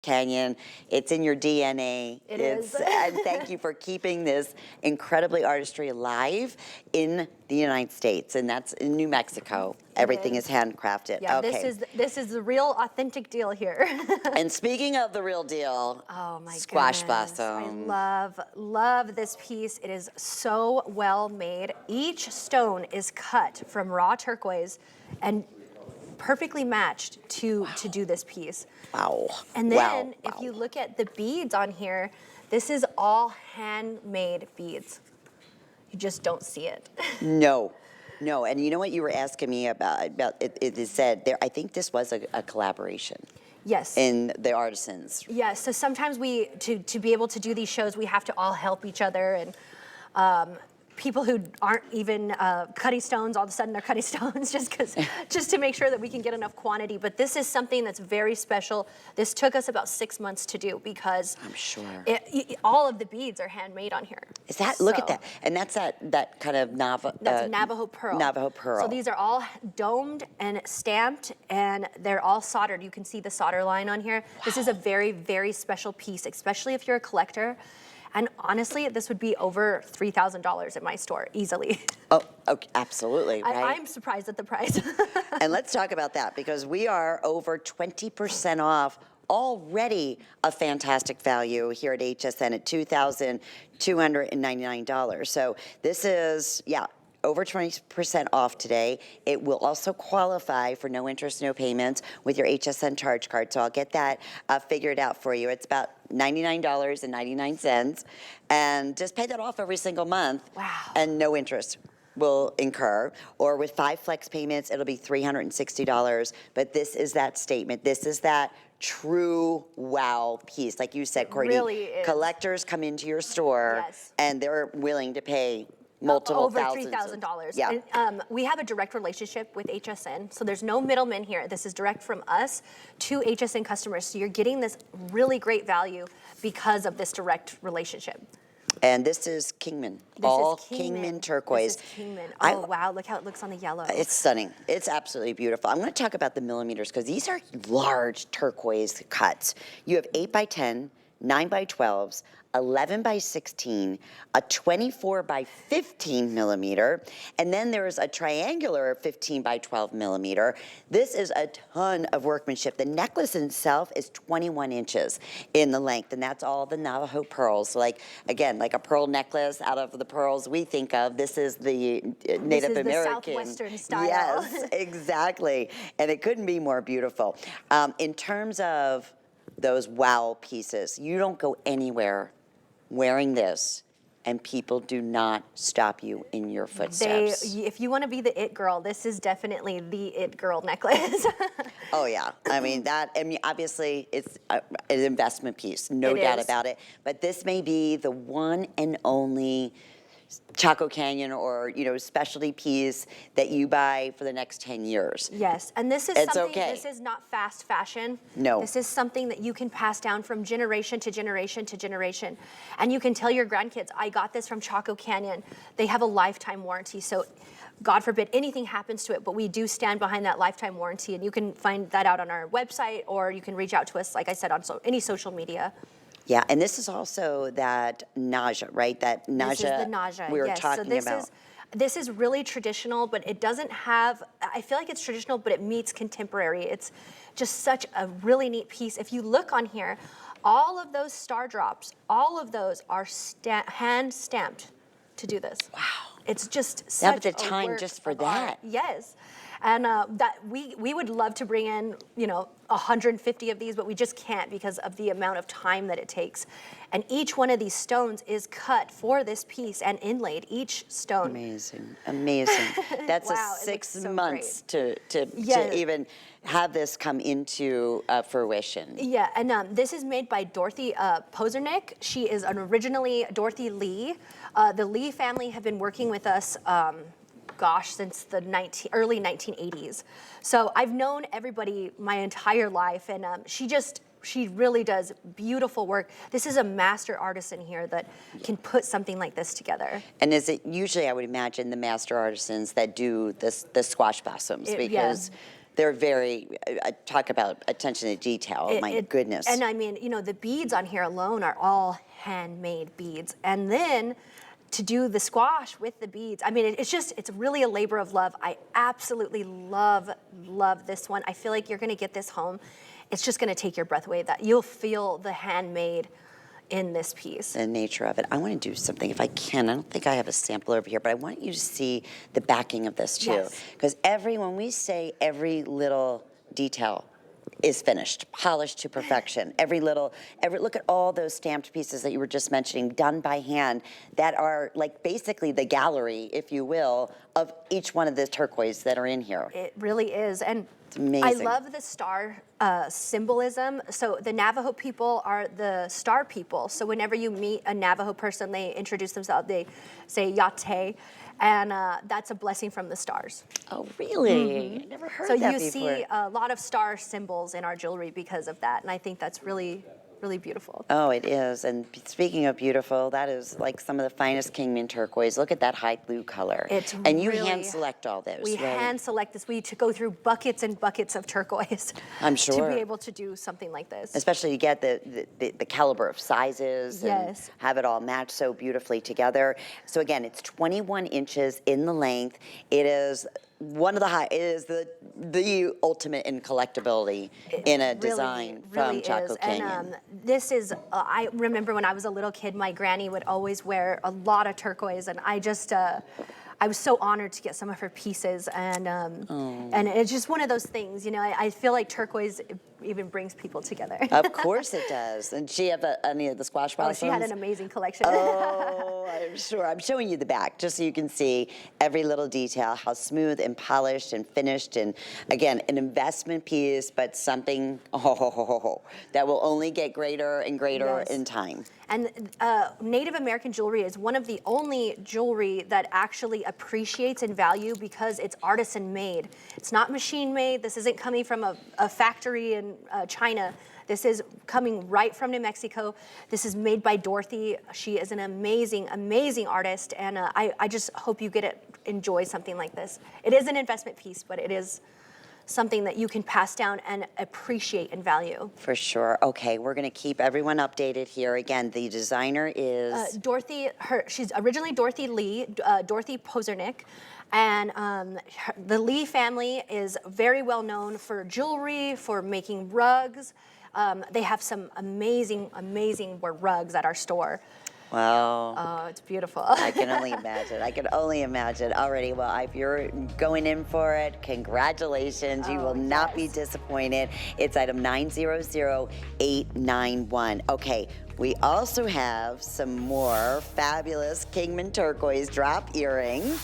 Canyon. It's in your DNA. It is. And thank you for keeping this incredibly artistry alive in the United States, and that's in New Mexico. Everything is handcrafted. Yeah, okay. this is the real authentic deal here. And speaking of the real deal, oh my squash goodness. blossom. I love this piece. It is so well made. Each stone is cut from raw turquoise and perfectly matched to do this piece. Wow. And then if you look at the beads on here, this is all handmade beads. You just don't see it. No. No, and you know what you were asking me about it said there, I think this was a collaboration. Yes. In the artisans. Yes, so sometimes to be able to do these shows, we have to all help each other, and people who aren't even cutting stones, all of a sudden they're cutting stones just to make sure that we can get enough quantity. But this is something that's very special. This took us about 6 months to do because I'm sure all of the beads are handmade on here. Is that, look at that. And that's that kind of that's Navajo pearl. Navajo pearl. So these are all domed and stamped, and they're all soldered. You can see the solder line on here. Wow. This is a very, very special piece, especially if you're a collector. And honestly, this would be over $3,000 at my store, easily. Oh, okay, absolutely, right? I'm surprised at the price. And let's talk about that, because we are over 20% off, already a fantastic value here at HSN at $2,299. So this is, yeah, over 20% off today. It will also qualify for no interest, no payments with your HSN charge card. So I'll get that figured out for you. It's about $99.99, and just pay that off every single month. Wow. And no interest will incur. Or with 5 flex payments, it'll be $360. But this is that statement. This is that true wow piece. Like you said, Courtney, really is. Collectors come into your store, yes, and they're willing to pay multiple over $3,000. Yeah. And, we have a direct relationship with HSN, so there's no middleman here. This is direct from us to HSN customers. So you're getting this really great value because of this direct relationship. And this is Kingman. All Kingman turquoise. This is Kingman. Oh, wow, look how it looks on the yellow. It's stunning. It's absolutely beautiful. I'm going to talk about the millimeters, because these are large turquoise cuts. You have 8 by 10, 9 by 12s, 11 by 16, a 24 by 15 millimeter, and then there's a triangular 15 by 12 millimeter. This is a ton of workmanship. The necklace itself is 21 inches in the length, and that's all the Navajo pearls. So like, again, like a pearl necklace out of the pearls we think of. This is the Native American. The Southwestern style. Yes, exactly. And it couldn't be more beautiful. In terms of those wow pieces, you don't go anywhere wearing this and people do not stop you in your footsteps. If you want to be the it girl, this is definitely the it girl necklace. Oh yeah, I mean obviously it's an investment piece, no doubt about it, but this may be the one and only Chaco Canyon or specialty piece that you buy for the next 10 years. Yes, and this is this is not fast fashion. No. This is something that you can pass down from generation to generation to generation. And you can tell your grandkids, I got this from Chaco Canyon. They have a lifetime warranty, so God forbid anything happens to it, but we do stand behind that lifetime warranty, and you can find that out on our website, or you can reach out to us, like I said, on any social media. Yeah, and this is also that Naja, right? That Naja, this is the Naja, we were yes. talking about. This is really traditional, but it doesn't have, I feel like it's traditional, but it meets contemporary. It's just such a really neat piece. If you look on here, all of those star drops, all of those are hand stamped to do this. Wow. It's just such the time work just for of that. art. Yes. And that we would love to bring in 150 of these, but we just can't because of the amount of time that it takes. And each one of these stones is cut for this piece and inlaid, each stone. Amazing, amazing. That's wow, a 6 so months to even have this come into fruition. Yeah, and this is made by Dorothy Posernick. She is originally Dorothy Lee. The Lee family have been working with us since the early 1980s. So I've known everybody my entire life, and she really does beautiful work. This is a master artisan here that can put something like this together. And is it usually, I would imagine, the master artisans that do the squash blossoms, because They're very, talk about attention to detail, my goodness. And I mean, you know, the beads on here alone are all handmade beads. And then to do the squash with the beads, I mean, it's really a labor of love. I absolutely love this one. I feel like you're gonna get this home. It's just gonna take your breath away. That you'll feel the handmade in this piece. The nature of it. I want to do something if I can. I don't think I have a sample over here, but I want you to see the backing of this too. Yes. Because when we say every little detail is finished, polished to perfection. Look at all those stamped pieces that you were just mentioning, done by hand, that are like basically the gallery, if you will, of each one of the turquoise that are in here. It really is. And It's amazing. I love the star symbolism. So the Navajo people are the star people. So whenever you meet a Navajo person, they introduce themselves, they say Yate, and that's a blessing from the stars. Oh, really? I never heard So that you before. see a lot of star symbols in our jewelry because of that, and I think that's really, really beautiful. Oh, it is. And speaking of beautiful, that is like some of the finest Kingman turquoise. Look at that high blue color. And you hand select all those, We right? hand select this. We go through buckets and buckets of turquoise. I'm To sure. be able to do something like this. Especially to get the caliber of sizes Yes. and have it all match so beautifully together. So again, it's 21 inches in the length. It is it is the ultimate in collectibility in a design from Chaco Canyon. And this is, I remember when I was a little kid, my granny would always wear a lot of turquoise, and I just, I was so honored to get some of her pieces, and it's just one of those things, you know, I feel like turquoise even brings people together. Of course it does. And she have any of the squash Oh, blossoms? she had an amazing collection. Oh, I'm sure. I'm showing you the back just so you can see every little detail, how smooth and polished and finished. And again, an investment piece, but something that will only get greater and greater Yes. in time. And Native American jewelry is one of the only jewelry that actually appreciates in value because it's artisan made. It's not machine made. This isn't coming from a factory in China. This is coming right from New Mexico. This is made by Dorothy. She is an amazing, amazing artist. And I just hope you enjoy something like this. It is an investment piece, but it is something that you can pass down and appreciate and value. For sure. Okay, we're going to keep everyone updated here. Again, the designer is Dorothy. She's originally Dorothy Lee, Dorothy Pozernick, and the Lee family is very well known for jewelry, for making rugs. They have some amazing, amazing rugs at our store. Wow. Oh, it's beautiful. I can only imagine. I can only imagine already. Well, if you're going in for it, congratulations. You will not be disappointed. It's item 900891. Okay, we also have some more fabulous Kingman turquoise drop earrings.